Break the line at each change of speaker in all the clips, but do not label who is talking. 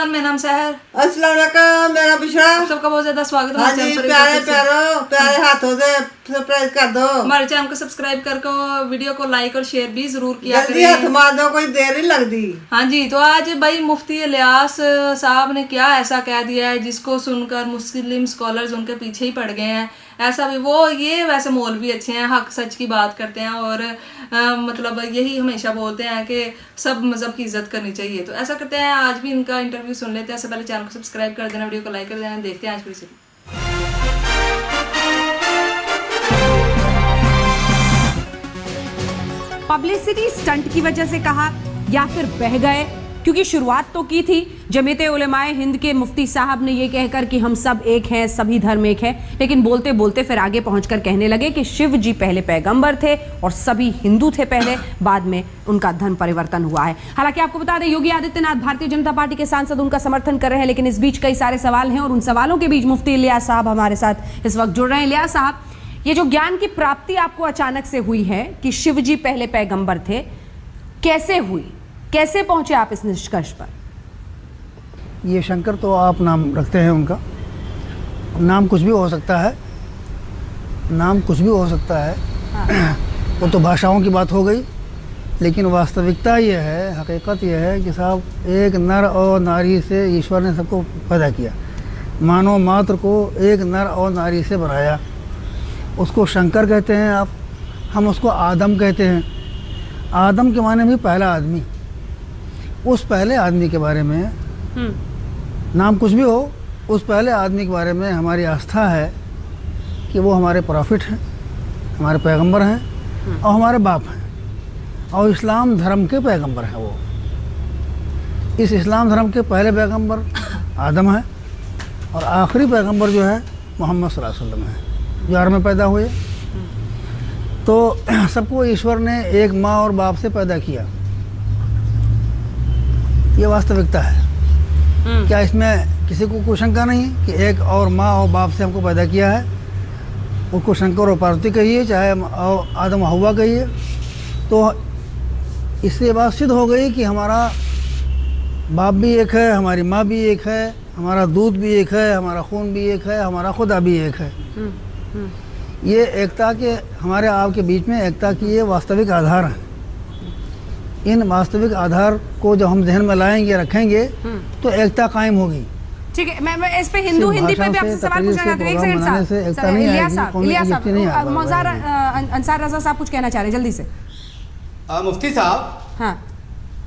Everyone, मेरा नाम सहर।
अस्सलाम वालेकुम, मेरा बिशरा।
आप सबका बहुत ज्यादा स्वागत है
हाँ
हमारे
जी,
चैनल पर।
प्यारे हाथों से सरप्राइज कर दो।
हमारे चैनल को सब्सक्राइब करके वीडियो को लाइक और शेयर भी जरूर किया
जल्दी हाथ
करें।
मार दो, कोई देर नहीं लगती।
हाँ जी, तो आज भाई मुफ्ती इलियास साहब ने क्या ऐसा कह दिया है जिसको सुनकर मुस्लिम स्कॉलर्स उनके पीछे ही पड़ गए हैं। ऐसा भी वो ये वैसे मौलवी अच्छे हैं, हक सच की बात करते हैं और मतलब यही हमेशा बोलते हैं कि सब मजहब की इज्जत करनी चाहिए। तो ऐसा करते हैं, आज भी इनका इंटरव्यू सुन लेते हैं। सबसे पहले चैनल को सब्सक्राइब कर देना, वीडियो को लाइक कर देना। देखते हैं आज की रेसिपी।
पब्लिसिटी स्टंट की वजह से कहा या फिर बह गए, क्योंकि शुरुआत तो की थी जमीयत उलेमाए हिंद के मुफ्ती साहब ने ये कहकर कि हम सब एक हैं, सभी धर्म एक है, लेकिन बोलते बोलते फिर आगे पहुंचकर कहने लगे कि शिव जी पहले पैगंबर थे और सभी हिंदू थे पहले, बाद में उनका धर्म परिवर्तन हुआ है। हालांकि आपको बता दें, योगी आदित्यनाथ भारतीय जनता पार्टी के सांसद उनका समर्थन कर रहे हैं, लेकिन इस बीच कई सारे सवाल हैं और उन सवालों के बीच मुफ्ती इलियास साहब हमारे साथ इस वक्त जुड़ रहे हैं। इलियास साहब, ये जो ज्ञान की प्राप्ति आपको अचानक से हुई है कि शिव जी पहले पैगंबर थे, कैसे हुई, कैसे पहुंचे आप इस निष्कर्ष पर?
ये शंकर तो आप नाम रखते हैं उनका, नाम कुछ भी हो सकता है, नाम कुछ भी हो सकता है। हाँ। वो तो भाषाओं की बात हो गई, लेकिन वास्तविकता ये है, हकीकत ये है कि साहब एक नर और नारी से ईश्वर ने सबको पैदा किया, मानव मात्र को एक नर और नारी से बनाया। उसको शंकर कहते हैं आप, हम उसको आदम कहते हैं। आदम के माने भी पहला आदमी। उस पहले आदमी के बारे में नाम कुछ भी हो, उस पहले आदमी के बारे में हमारी आस्था है कि वो हमारे प्रॉफिट हैं, हमारे पैगंबर हैं और हमारे बाप हैं, और इस्लाम धर्म के पैगंबर हैं वो। इस इस्लाम धर्म के पहले पैगंबर आदम है और आखिरी पैगंबर जो है मोहम्मद सल्लल्लाहु अलैहि वसल्लम है, जो अर्थ में पैदा हुए। तो सबको ईश्वर ने एक माँ और बाप से पैदा किया, ये वास्तविकता है। क्या इसमें किसी को कोई शंका नहीं कि एक और माँ और बाप से हमको पैदा किया है? उसको शंकर और पार्वती कहिए, चाहे आदम हव्वा कहिए, तो इससे बात सिद्ध हो गई कि हमारा बाप भी एक है, हमारी माँ भी एक है, हमारा दूध भी एक है, हमारा खून भी एक है, हमारा खुदा भी एक है। ये एकता के, हमारे आपके बीच में एकता की ये वास्तविक आधार है। इन वास्तविक आधार को जब हम ध्यान में लाएंगे, रखेंगे, तो एकता कायम होगी।
ठीक है, मैं इस पे हिंदू हिंदी पे भी आपसे सवाल पूछना चाहती हूँ। एक सेकंड साहब, इलियास साहब, मौज़ार अंसार रज़ा साहब कुछ कहना चाह रहे हैं, जल्दी से।
मुफ्ती साहब,
हाँ,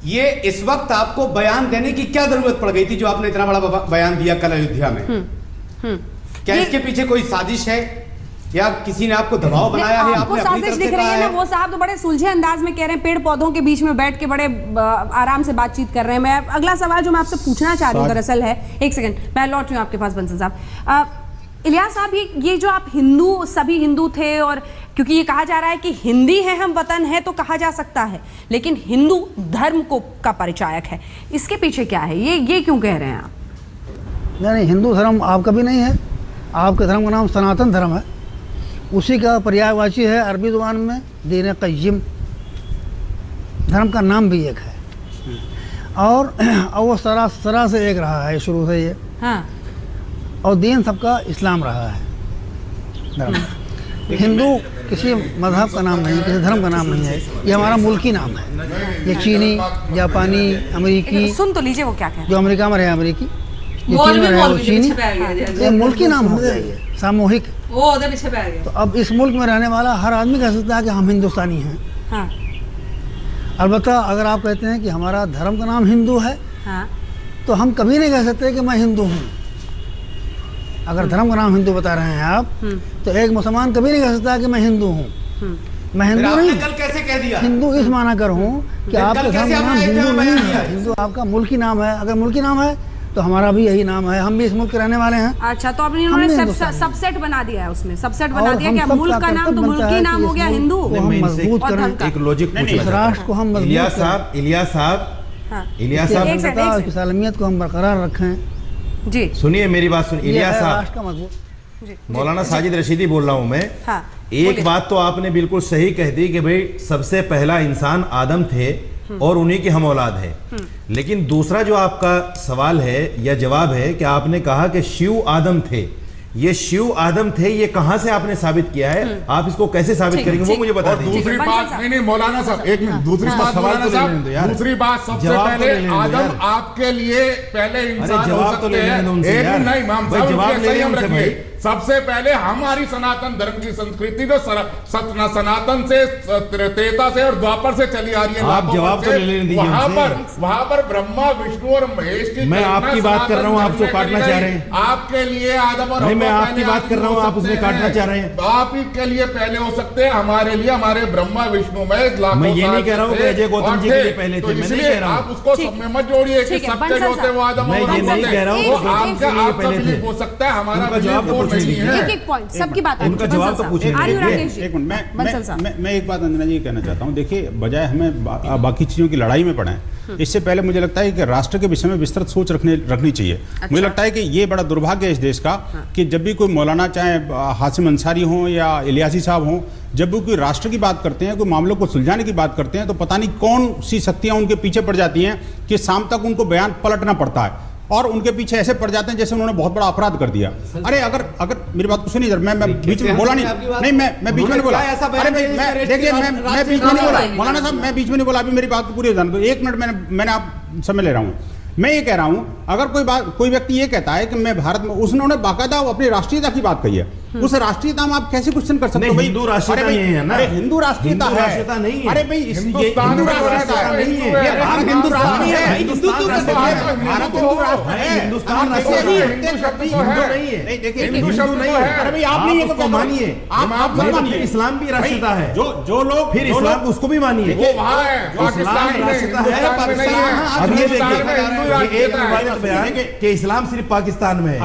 ये इस वक्त आपको बयान देने की क्या जरूरत पड़ गई थी जो आपने इतना बड़ा बयान दिया कल अयोध्या में? क्या इसके पीछे कोई साजिश है या किसी ने आपको दबाव बनाया है?
आपको साजिश दिख रही है ना? वो साहब तो बड़े सुलझे अंदाज में कह रहे हैं, पेड़ पौधों के बीच में बैठ के बड़े आराम से बातचीत कर रहे हैं। मैं अगला सवाल जो मैं आपसे पूछना चाह रही हूँ दरअसल है, एक सेकंड मैं लौट रही हूँ आपके पास बंसल साहब। इलियास साहब, ये जो आप हिंदू, सभी हिंदू थे, और क्योंकि ये कहा जा रहा है कि हिंदी है हम, वतन है, तो कहा जा सकता है, लेकिन हिंदू धर्म को का परिचायक है, इसके पीछे क्या है? ये क्यों कह रहे हैं आप?
नहीं, हिंदू धर्म आपका भी नहीं है, आपके धर्म का नाम सनातन धर्म है, उसी का पर्यायवाची है अरबी ज़ुबान में दीन क़य्यिम। धर्म का नाम भी एक है और वो सरा से एक रहा है शुरू से ये। हाँ। और दीन सबका इस्लाम रहा है, धर्म। हिंदू किसी मजहब का नाम नहीं, किसी धर्म का नाम नहीं है, ये हमारा मुल्की नाम है। ये चीनी, जापानी, अमेरिकी,
सुन तो लीजिए वो क्या कह रहे हैं।
जो अमेरिका में रहे अमेरिकी, ये चीन में रहे वो चीनी, ये मुल्की नाम हो गया, ये सामूहिक। तो अब इस मुल्क में रहने वाला हर आदमी कह सकता है कि हम हिंदुस्तानी हैं। हाँ। अलबत्ता अगर आप कहते हैं कि हमारा धर्म का नाम हिंदू है, हाँ, तो हम कभी नहीं कह सकते कि मैं हिंदू हूँ। अगर धर्म का नाम हिंदू बता रहे हैं आप, तो एक मुसलमान कभी नहीं कह सकता कि मैं हिंदू हूँ। मैं हिंदू नहीं,
कल कैसे कह दिया?
हिंदू इस माना कर हूँ कि आपके धर्म का नाम हिंदू नहीं है, हिंदू आपका मुल्की नाम है। अगर मुल्की नाम है तो हमारा भी यही नाम है, हम भी इस मुल्क के रहने वाले हैं।
अच्छा, तो आपने इन्होंने सबसेट बना दिया है, उसमें सबसेट बना दिया कि मुल्क का नाम तो मुल्की नाम हो गया हिंदू।
हम मजबूत करें,
एक लॉजिक पूछ
राष्ट्र को हम
इलियास साहब,
की सालमियत को हम बरकरार रखें।
जी सुनिए मेरी बात, सुनिए इलियास साहब, मौलाना साजिद रशीदी बोल रहा हूँ मैं। हाँ, एक बात तो आपने बिल्कुल सही कह दी कि भाई सबसे पहला इंसान आदम थे
और उन्हीं की हम औलाद है। लेकिन दूसरा जो आपका सवाल है या जवाब है कि आपने कहा कि शिव आदम थे, ये शिव आदम थे, ये कहां से आपने साबित किया है? आप इसको कैसे साबित करेंगे वो मुझे बता दीजिए।
दूसरी बात, नहीं मौलाना साहब एक मिनट, दूसरी बात मौलाना साहब, दूसरी बात सबसे पहले आदम आपके लिए पहले इंसान हो सकते हैं, एक नहीं इमाम साहब संयम रखिए। सबसे पहले हमारी सनातन धर्म की संस्कृति तो सनातन से त्रेता से और द्वापर से चली आ रही है।
आप जवाब तो ले दीजिए।
वहां पर ब्रह्मा विष्णु और महेश की,
मैं आपकी बात कर रहा हूँ, आप उसको काटना चाह रहे हैं।
आपके लिए आदम और
मैं आपकी बात कर रहा हूँ, आप उसमें काटना चाह रहे हैं।
आप ही के लिए पहले हो सकते हैं, हमारे लिए हमारे ब्रह्मा विष्णु महेश लाखों।
मैं ये नहीं कह रहा हूँ कि अजय गौतम जी के लिए पहले थे, मैं नहीं कह रहा हूँ।
आप उसको सब में मत जोड़िए कि सबके जो थे वो आदम।
मैं ये नहीं कह रहा हूँ
कि आपका बिलीफ हो सकता है, हमारा जवाब नहीं है।
एक पॉइंट सबकी बात
उनका जवाब तो पूछिए।
एक मिनट, मैं एक बात अंजना जी कहना चाहता हूँ। देखिए, बजाय हमें बाकी चीज़ों की लड़ाई में पड़े, इससे पहले मुझे लगता है कि राष्ट्र के विषय में विस्तृत सोच रखनी चाहिए। अच्छा। मुझे लगता है कि ये बड़ा दुर्भाग्य है इस देश का कि जब भी कोई मौलाना, चाहे हासिम अंसारी हो या इलियासी साहब हो, जब भी कोई राष्ट्र की बात करते हैं, कोई मामलों को सुलझाने की बात करते हैं, तो पता नहीं कौन सी शक्तियां उनके पीछे पड़ जाती हैं कि शाम तक उनको बयान पलटना पड़ता है और उनके पीछे ऐसे पड़ जाते हैं जैसे उन्होंने बहुत बड़ा अपराध कर दिया। अरे अगर मेरी बात को सुनिए, मैं बीच में बोला नहीं, मैं बीच में नहीं बोला। अरे देखिए, मैं बीच में नहीं बोला मौलाना साहब, मैं बीच में नहीं बोला। अभी मेरी बात को पूरी हो जाने दो। 1 मिनट मैंने आप समय ले रहा हूँ। मैं ये कह रहा हूं, अगर कोई व्यक्ति ये कहता है कि मैं भारत में, उसने बाकायदा अपनी राष्ट्रीयता की बात कही है, उस राष्ट्रीयता में आप कैसे क्वेश्चन कर सकते हो?
हिंदू राष्ट्रीयता नहीं है ना?
अरे हिंदू राष्ट्रीयता है।
नहीं है।
अरे भाई, हिंदुस्तान
हिंदू राष्ट्रीयता नहीं है।
भारत हिंदू राष्ट्र नहीं है।
हिंदुस्तान
भारत हिंदू राष्ट्र है।
हिंदुस्तान
हिंदू नहीं है। नहीं, देखिए,
हिंदू नहीं है।
अरे भाई, आप नहीं उसको मानिए, आप मानिए।
इस्लाम भी राष्ट्रीयता है।
जो लोग
फिर इस्लाम उसको भी मानिए।
वो वहां है,
इस्लाम राष्ट्रीयता है, पाकिस्तान। अब ये देखिए, एक रिवायत बयान कि इस्लाम सिर्फ पाकिस्तान में है।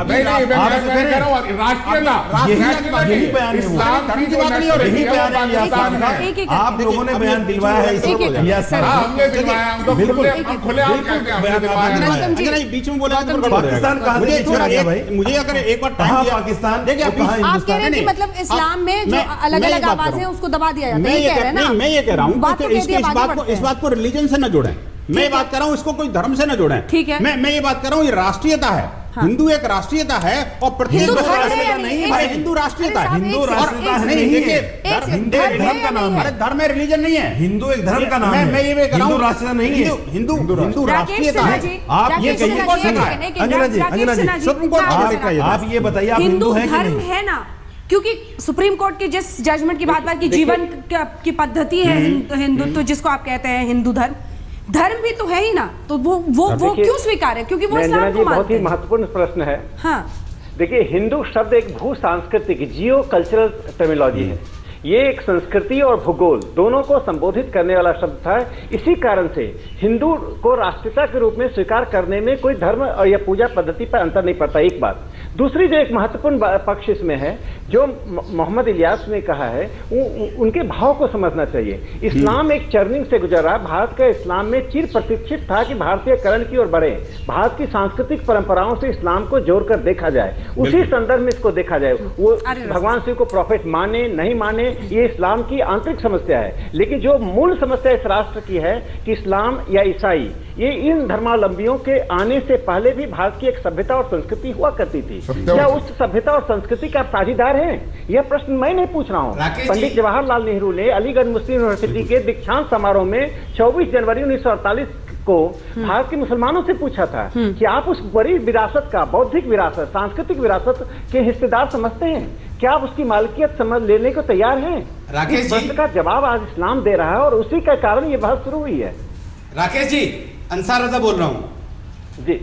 आप लोगों ने बयान दिलवाया है,
बीच में बोला
पाकिस्तान कहाँ से छोड़ा गया भाई?
मुझे अगर एक बार पाकिस्तान देखिए,
आप कह रहे हैं कि मतलब इस्लाम में जो अलग-अलग आवाजें हैं उसको दबा दिया जाता है, ये कह रहे हैं ना?
मैं ये कह रहा हूँ इस बात को रिलीजन से न जोड़ें। मैं बात कर रहा हूँ, इसको कोई धर्म से न जोड़ें।
ठीक है।
मैं ये बात कर रहा हूँ, ये राष्ट्रीयता है। हाँ। हिंदू एक राष्ट्रीयता है और प्रत्येक
हिंदू
राष्ट्रीयता नहीं है। हिंदू राष्ट्रीयता है।
हिंदू राष्ट्रीयता नहीं है। हिंदू एक धर्म का नाम है।
अरे धर्म है, रिलीजन नहीं है।
हिंदू एक धर्म का नाम है।
मैं ये कह रहा हूँ,
हिंदू राष्ट्रीयता नहीं है।
हिंदू राष्ट्रीयता है।
आप ये कहिए, अंजना जी,
सुप्रीम कोर्ट,
आप ये बताइए, आप हिंदू है कि नहीं?
है ना, क्योंकि सुप्रीम कोर्ट की जिस जजमेंट की बात की जीवन की पद्धति है हिंदुत्व, जिसको आप कहते हैं हिंदू धर्म भी तो है ही ना, तो वो क्यों स्वीकार है? क्योंकि वो इस्लाम को
बहुत ही महत्वपूर्ण प्रश्न है।
हाँ,
देखिए, हिंदू शब्द एक भू सांस्कृतिक जियो कल्चरल टर्मिनोलॉजी है। ये एक संस्कृति और भूगोल दोनों को संबोधित करने वाला शब्द था। इसी कारण से हिंदू को राष्ट्रीयता के रूप में स्वीकार करने में कोई धर्म और या पूजा पद्धति पर अंतर नहीं पड़ता। एक बात। दूसरी जो एक महत्वपूर्ण पक्ष इसमें है, जो मोहम्मद इलियास ने कहा है, उनके भाव को समझना चाहिए। इस्लाम एक चर्निंग से गुजरा। भारत का इस्लाम में चिर प्रतीक्षित था कि भारतीयकरण की ओर बढ़े, भारत की सांस्कृतिक परंपराओं से इस्लाम को जोड़कर देखा जाए, उसी संदर्भ में इसको देखा जाए। वो भगवान शिव को प्रॉफिट माने नहीं माने, ये इस्लाम की आंतरिक समस्या है। लेकिन जो मूल समस्या इस राष्ट्र की है कि इस्लाम या ईसाई, ये इन धर्मावलंबियों के आने से पहले भी भारत की एक सभ्यता और संस्कृति हुआ करती थी। क्या उस सभ्यता और संस्कृति का साझीदार है? यह प्रश्न मैं नहीं पूछ रहा हूँ। पंडित जवाहरलाल नेहरू ने अलीगढ़ मुस्लिम यूनिवर्सिटी के दीक्षांत समारोह में 24 जनवरी 1948 को भारत के मुसलमानों से पूछा था कि आप उस बड़ी विरासत का, बौद्धिक विरासत, सांस्कृतिक विरासत के हिस्सेदार समझते हैं? क्या आप उसकी मालिकियत समझ लेने को तैयार हैं? इस प्रश्न का जवाब आज इस्लाम दे रहा है और उसी के कारण ये बहस शुरू हुई है।
राकेश जी, अंसार रजा बोल रहा हूँ
जी।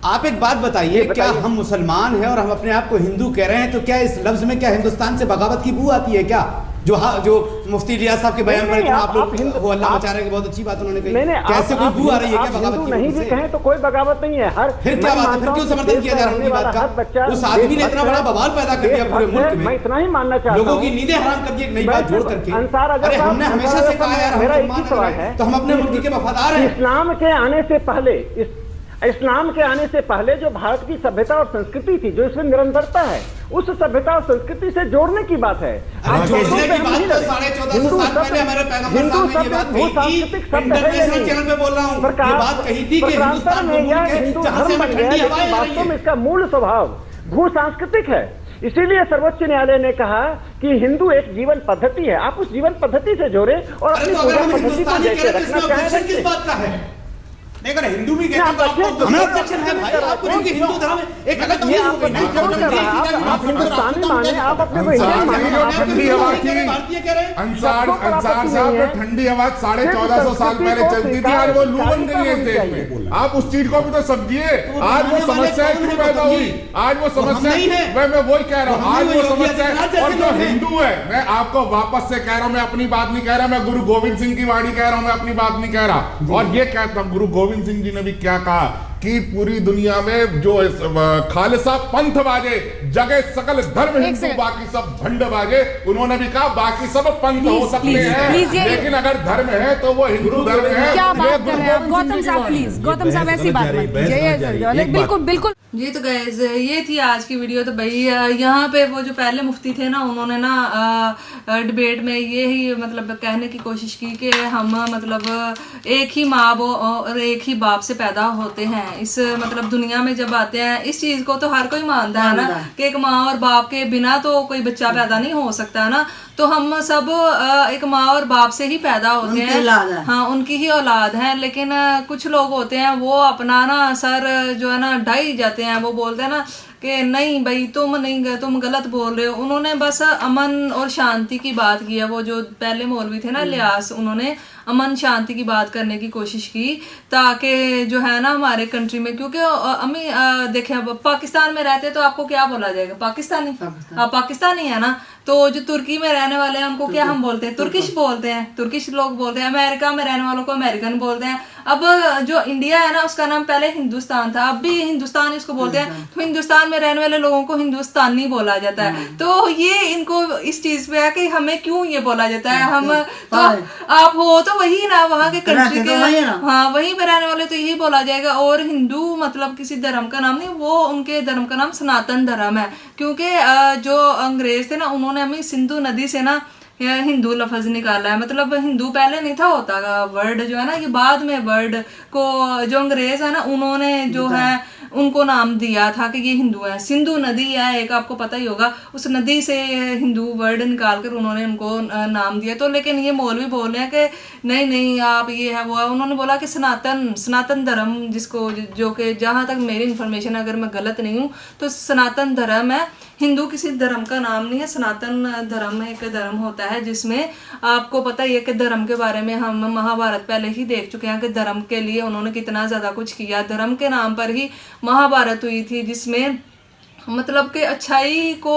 आप एक बात बताइए, क्या हम मुसलमान हैं और हम अपने आप को हिंदू कह रहे हैं, तो क्या इस लफ्ज में क्या हिंदुस्तान से बगावत की बू आती है क्या? जो मुफ्ती इलियास साहब के बयान पर इतना आप लोग वो अल्लाह बचा रहे हैं, बहुत अच्छी बात उन्होंने कही। कैसे कोई बू आ रही है क्या बगावत की?
नहीं भी कहें तो कोई बगावत नहीं है।
फिर क्या बात है? फिर क्यों समर्थन किया जा रहा है उनकी बात का? उस आदमी ने इतना बड़ा बवाल पैदा कर दिया पूरे मुल्क में,
मैं इतना ही मानना चाहता हूं,
लोगों की नींदें हराम कर दी एक नई बात जोड़ करके। अरे हमने हमेशा से कहा यार,
मेरा एक ही सवाल है,
तो हम अपने मुल्क के वफादार हैं।
इस्लाम के आने से पहले इस्लाम के आने से पहले जो भारत की सभ्यता और संस्कृति थी, जो इसमें निरंतरता है, उस सभ्यता और संस्कृति से जोड़ने की बात है।
जोड़ने की बात तो 1450 साल पहले हमारे पैगंबर साहब ने ये बात कही थी, इंटरनेशनल चैनल पे बोल रहा हूँ, ये बात कही थी कि हिंदुस्तान वो मुल्क है जहाँ से हमें ठंडी हवाएं आ रही
वास्तव में
है।
इसका मूल स्वभाव भू सांस्कृतिक है। इसीलिए सर्वोच्च न्यायालय ने कहा कि हिंदू एक जीवन पद्धति है, आप उस जीवन पद्धति से जोड़े और अपनी पूजा पद्धति को जैसे रखना चाहें।
किस बात का है? नहीं, अगर हिंदू भी कहते हैं तो आपको हमें ऑब्जेक्शन है भाई, आपको क्योंकि हिंदू धर्म एक अलग चीज हो गई ना।
आप हिंदुस्तानी माने, आप अपने को इंडियन माने।
ठंडी हवा थी, अंसार साहब में ठंडी हवा 1450 साल पहले चलती थी, आज वो लू बन गई है इस देश में। आप उस चीज को भी तो समझिए, आज वो समस्या क्यों पैदा हुई, आज वो समस्या, मैं वही कह रहा हूँ, आज वो समस्या। और जो हिंदू है, मैं आपको वापस से कह रहा हूँ, मैं अपनी बात नहीं कह रहा, मैं गुरु गोविंद सिंह की वाणी कह रहा हूँ, मैं अपनी बात नहीं कह रहा। और ये कहता हूँ, गुरु गोविंद सिंह जी ने भी क्या कहा कि पूरी दुनिया में जो खालिसा पंथ बाजे जगह सकल धर्म हिंदू, बाकी सब भंड बाजे। उन्होंने भी कहा बाकी सब पंथ हो सकते हैं, लेकिन अगर धर्म है तो वो हिंदू धर्म है।
क्या बात कर रहे हैं आप गौतम साहब? प्लीज गौतम साहब ऐसी बात मत कीजिए। बिल्कुल बिल्कुल
जी। तो गाइस ये थी आज की वीडियो। तो भाई यहाँ पे वो जो पहले मुफ्ती थे ना, उन्होंने ना डिबेट में ये ही मतलब कहने की कोशिश की कि हम मतलब एक ही माँ और एक ही बाप से पैदा होते हैं। इस मतलब दुनिया में जब आते हैं, इस चीज को तो हर कोई मानता है ना कि एक माँ और बाप के बिना तो कोई बच्चा पैदा नहीं हो सकता है ना। तो हम सब एक माँ और बाप से ही पैदा होते हैं, हाँ उनकी ही औलाद है। लेकिन कुछ लोग होते हैं वो अपना ना सर जो है ना ढाई जाते हैं, वो बोलते हैं ना कि नहीं भाई तुम गलत बोल रहे हो। उन्होंने बस अमन और शांति की बात की है। वो जो पहले मौलवी थे ना इलियास, उन्होंने अमन शांति की बात करने की कोशिश की ताकि जो है ना हमारे कंट्री में, क्योंकि अम्मी देखें अब पाकिस्तान में रहते तो आपको क्या बोला जाएगा? पाकिस्तानी। आप पाकिस्तानी है ना। तो जो तुर्की में रहने वाले हैं उनको क्या हम बोलते हैं? तुर्किश बोलते हैं, तुर्किश लोग बोलते हैं। अमेरिका में रहने वालों को अमेरिकन बोलते हैं। अब जो इंडिया है ना, उसका नाम पहले हिंदुस्तान था, अब भी हिंदुस्तान इसको बोलते हैं। तो हिंदुस्तान में रहने वाले लोगों को हिंदुस्तानी बोला जाता है। तो ये इनको इस चीज पे है कि हमें क्यों ये बोला जाता है। हम तो आप हो तो वही ना वहाँ के कंट्री के, हाँ वहीं पे रहने वाले, तो यही बोला जाएगा। और हिंदू मतलब किसी धर्म का नाम नहीं, वो उनके धर्म का नाम सनातन धर्म है। क्योंकि जो अंग्रेज थे ना, उन्होंने हमें सिंधु नदी से ना हिंदू लफ्ज निकाला है। मतलब हिंदू पहले नहीं था होता वर्ड जो है ना, ये बाद में वर्ड को जो अंग्रेज है ना, उन्होंने जो है उनको नाम दिया था कि ये हिंदू है। सिंधु नदी है एक, आपको पता ही होगा, उस नदी से हिंदू वर्ड निकाल कर उन्होंने उनको नाम दिया। तो लेकिन ये मौलवी बोल रहे हैं कि नहीं आप ये है वो है। उन्होंने बोला कि सनातन धर्म, जिसको जो कि जहाँ तक मेरी इन्फॉर्मेशन, अगर मैं गलत नहीं हूँ तो सनातन धर्म है। हिंदू किसी धर्म का नाम नहीं है, सनातन धर्म एक धर्म होता है जिसमें आपको पता ही है कि धर्म के बारे में हम महाभारत पहले ही देख चुके हैं कि धर्म के लिए उन्होंने कितना ज़्यादा कुछ किया। धर्म के नाम पर ही महाभारत हुई थी, जिसमें मतलब कि अच्छाई को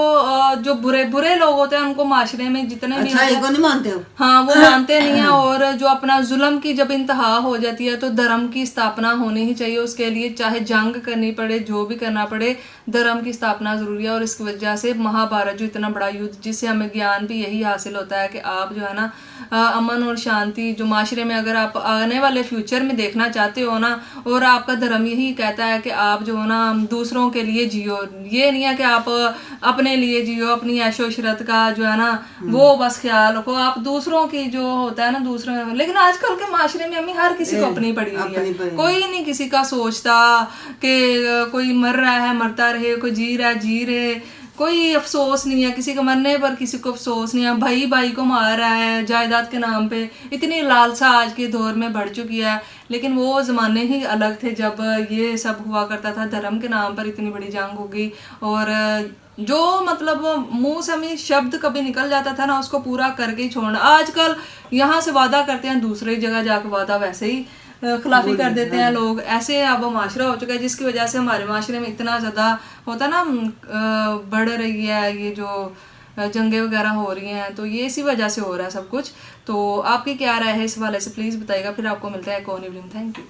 जो बुरे लोग होते हैं उनको माशरे में जितने भी
अच्छाई को नहीं मानते हो,
हाँ वो मानते नहीं है। और जो अपना जुल्म की जब इंतहा हो जाती है तो धर्म की स्थापना होनी ही चाहिए। उसके लिए चाहे जंग करनी पड़े, जो भी करना पड़े, धर्म की स्थापना जरूरी है। और इसकी वजह से महाभारत जो इतना बड़ा युद्ध, जिससे हमें ज्ञान भी यही हासिल होता है कि आप जो है ना अमन और शांति जो माशरे में, अगर आप आने वाले फ्यूचर में देखना चाहते हो ना, और आपका धर्म यही कहता है कि आप जो है ना दूसरों के लिए जियो। ये नहीं है कि आप अपने लिए जियो, अपनी ऐशो इशरत का जो है ना वो बस ख्याल रखो। आप दूसरों की जो होता है ना दूसरों, लेकिन आजकल के माशरे में हमें हर किसी को अपनी पड़ी हुई है। कोई नहीं किसी का सोचता कि कोई मर रहा है मरता रहे, कोई जी रहा है जी रहे। कोई अफसोस नहीं है किसी के मरने पर, किसी को अफसोस नहीं है। भाई को मार रहा है जायदाद के नाम पे। इतनी लालसा आज के दौर में बढ़ चुकी है। लेकिन वो ज़माने ही अलग थे जब ये सब हुआ करता था। धर्म के नाम पर इतनी बड़ी जंग हो गई, और जो मतलब मुंह से हमें शब्द कभी निकल जाता था ना, उसको पूरा करके ही छोड़ना। आजकल यहाँ से वादा करते हैं, दूसरी जगह जाकर वादा वैसे ही खिलाफी कर देते हैं लोग। ऐसे अब माशरा हो चुका है, जिसकी वजह से हमारे माशरे में इतना ज़्यादा होता ना बढ़ रही है ये जो जंगे वगैरह हो रही हैं। तो ये इसी वजह से हो रहा है सब कुछ। तो आपकी क्या राय है इस हवाले से, प्लीज़ बताइएगा। फिर आपको मिलता है एक और वीडियो में। Thank you.